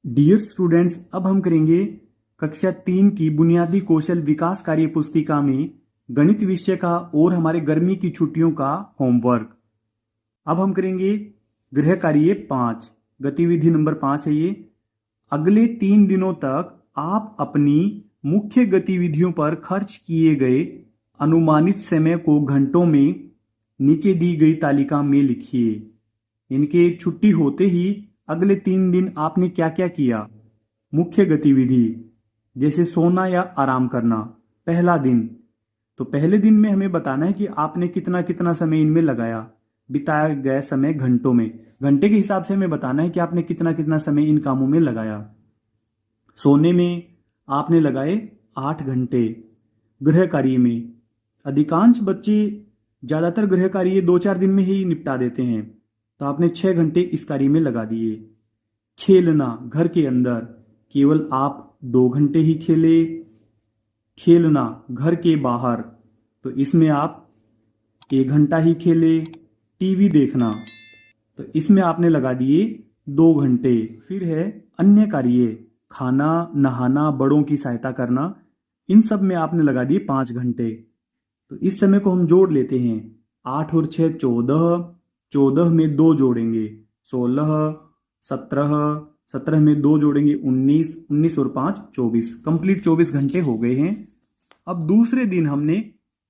Dear students, अब हम करेंगे कक्षा 3 की बुनियादी कौशल विकास कार्य पुस्तिका में गणित विषय का और हमारे गर्मी की छुट्टियों का होमवर्क। अब हम करेंगे गृह कार्य 5, गतिविधि नंबर 5 है ये। अगले 3 दिनों तक आप अपनी मुख्य गतिविधियों पर खर्च किए गए अनुमानित समय को घंटों में नीचे दी गई तालिका में लिखिए। इनके छुट्टी होते ही अगले 3 दिन आपने क्या क्या किया। मुख्य गतिविधि जैसे सोना या आराम करना। पहला दिन, तो पहले दिन में हमें बताना है कि आपने कितना कितना समय इनमें लगाया। बिताया गया समय घंटों में, घंटे के हिसाब से हमें बताना है कि आपने कितना कितना समय इन कामों में लगाया। सोने में आपने लगाए 8 घंटे। गृह कार्य में अधिकांश बच्चे ज़्यादातर गृह कार्य 2-4 दिन में ही निपटा देते हैं, तो आपने 6 घंटे इस कार्य में लगा दिए। खेलना, घर के अंदर केवल आप 2 घंटे ही खेले। खेलना घर के बाहर, तो इसमें आप 1 घंटा ही खेले। टीवी देखना, तो इसमें आपने लगा दिए 2 घंटे। फिर है अन्य कार्य, खाना, नहाना, बड़ों की सहायता करना, इन सब में आपने लगा दिए 5 घंटे। तो इस समय को हम जोड़ लेते हैं। 8 और 6 14, 14 में 2 जोड़ेंगे 16, 17, 17 में 2 जोड़ेंगे 19, 19 और 5 24, कंप्लीट 24 घंटे हो गए हैं। अब दूसरे दिन हमने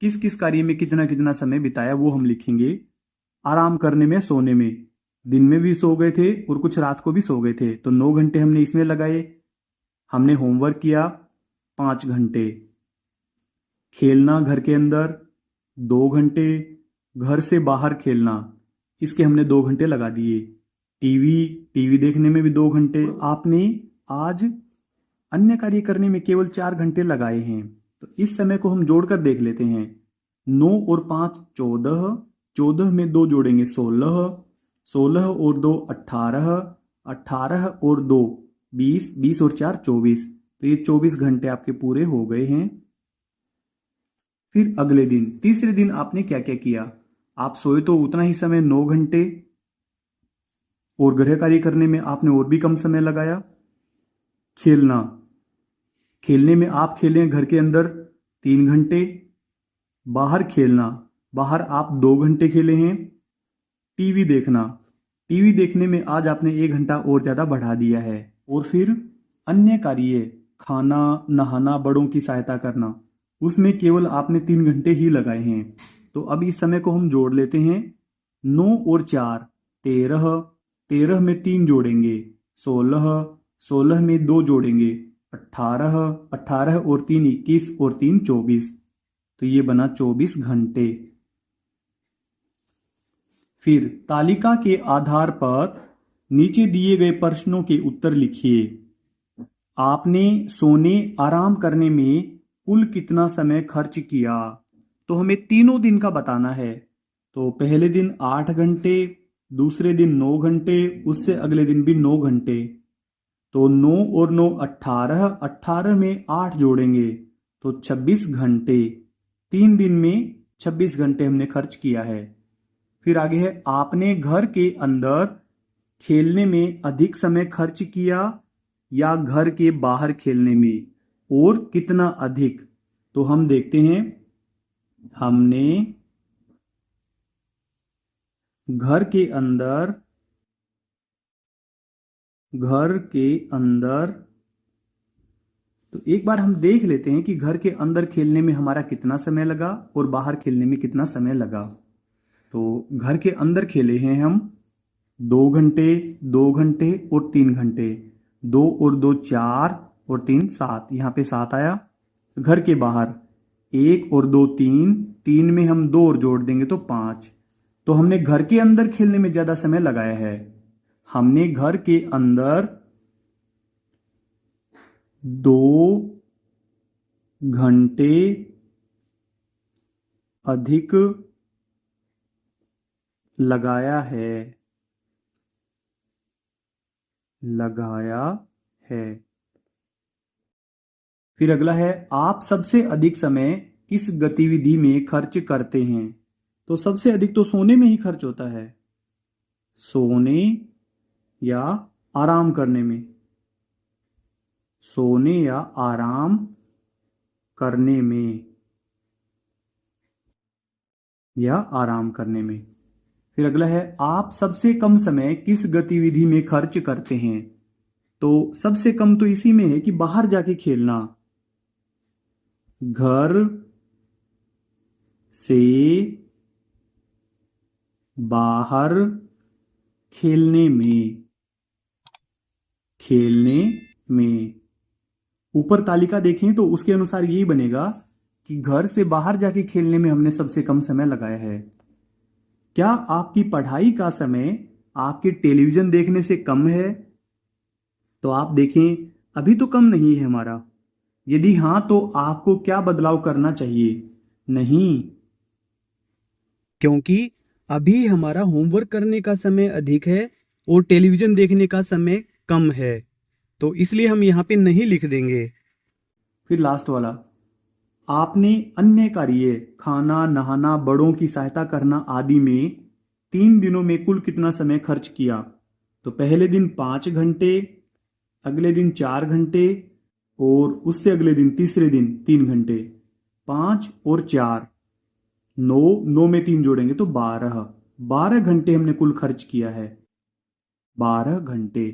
किस किस कार्य में कितना कितना समय बिताया वो हम लिखेंगे। आराम करने में, सोने में, दिन में भी सो गए थे और कुछ रात को भी सो गए थे, तो 9 घंटे हमने इसमें लगाए। हमने होमवर्क किया 5 घंटे। खेलना घर के अंदर 2 घंटे। घर से बाहर खेलना, इसके हमने 2 घंटे लगा दिए। टीवी देखने में भी 2 घंटे। आपने आज अन्य कार्य करने में केवल 4 घंटे लगाए हैं, तो इस समय को हम जोड़कर देख लेते हैं। 9 और 5 14, 14 में 2 जोड़ेंगे 16, 16 और 2 18, 18 और 2 20, 20 और 4 24, तो ये 24 घंटे आपके पूरे हो गए हैं। फिर अगले दिन, तीसरे दिन आपने क्या क्या किया। आप सोए तो उतना ही समय 9 घंटे, और गृह कार्य करने में आपने और भी कम समय लगाया। खेलना, खेलने में आप खेलें घर के अंदर 3 घंटे। बाहर खेलना, बाहर आप 2 घंटे खेले हैं। टीवी देखना, टीवी देखने में आज आपने 1 घंटा और ज़्यादा बढ़ा दिया है। और फिर अन्य कार्य, खाना, नहाना, बड़ों की सहायता करना, उसमें केवल आपने 3 घंटे ही लगाए हैं। तो अब इस समय को हम जोड़ लेते हैं। 9 और 4 13, 13 में 3 जोड़ेंगे 16, 16 में 2 जोड़ेंगे 18, 18 और 3 21 और 3 24, तो ये बना 24 घंटे। फिर तालिका के आधार पर नीचे दिए गए प्रश्नों के उत्तर लिखिए। आपने सोने, आराम करने में कुल कितना समय खर्च किया, तो हमें तीनों दिन का बताना है। तो पहले दिन 8 घंटे, दूसरे दिन 9 घंटे, उससे अगले दिन भी 9 घंटे, तो 9 और 9 18, 18 में 8 जोड़ेंगे तो 26 घंटे। 3 दिन में 26 घंटे हमने खर्च किया है। फिर आगे है, आपने घर के अंदर खेलने में अधिक समय खर्च किया या घर के बाहर खेलने में, और कितना अधिक। तो हम देखते हैं, हमने घर के अंदर तो एक बार हम देख लेते हैं कि घर के अंदर खेलने में हमारा कितना समय लगा और बाहर खेलने में कितना समय लगा। तो घर के अंदर खेले हैं हम 2 घंटे, 2 घंटे और 3 घंटे। 2 और 2 4 और 3 7, यहाँ पे 7 आया। घर के बाहर 1 और 2 3, 3 में हम 2 और जोड़ देंगे तो 5। तो हमने घर के अंदर खेलने में ज़्यादा समय लगाया है। हमने घर के अंदर 2 घंटे अधिक लगाया है। फिर अगला है, आप सबसे अधिक समय किस गतिविधि में खर्च करते हैं। तो सबसे अधिक तो सोने में ही खर्च होता है, सोने या आराम करने में। सोने या आराम करने में, या आराम करने में। फिर अगला है, आप सबसे कम समय किस गतिविधि में खर्च करते हैं? तो सबसे कम तो इसी में है कि बाहर जाके खेलना। घर से बाहर खेलने में, खेलने में। ऊपर तालिका देखें तो उसके अनुसार यही बनेगा कि घर से बाहर जाके खेलने में हमने सबसे कम समय लगाया है। क्या आपकी पढ़ाई का समय आपके टेलीविजन देखने से कम है? तो आप देखें, अभी तो कम नहीं है हमारा। यदि हां तो आपको क्या बदलाव करना चाहिए? नहीं, क्योंकि अभी हमारा होमवर्क करने का समय अधिक है और टेलीविजन देखने का समय कम है, तो इसलिए हम यहाँ पे नहीं लिख देंगे। फिर लास्ट वाला, आपने अन्य कार्य, खाना, नहाना, बड़ों की सहायता करना आदि में 3 दिनों में कुल कितना समय खर्च किया? तो पहले दिन 5 घंटे, अगले दिन 4 घंटे, और उससे अगले दिन तीसरे दिन 3 घंटे। 5 और 4, 9, 9 में 3 जोड़ेंगे तो 12 घंटे हमने कुल खर्च किया है। 12 घंटे।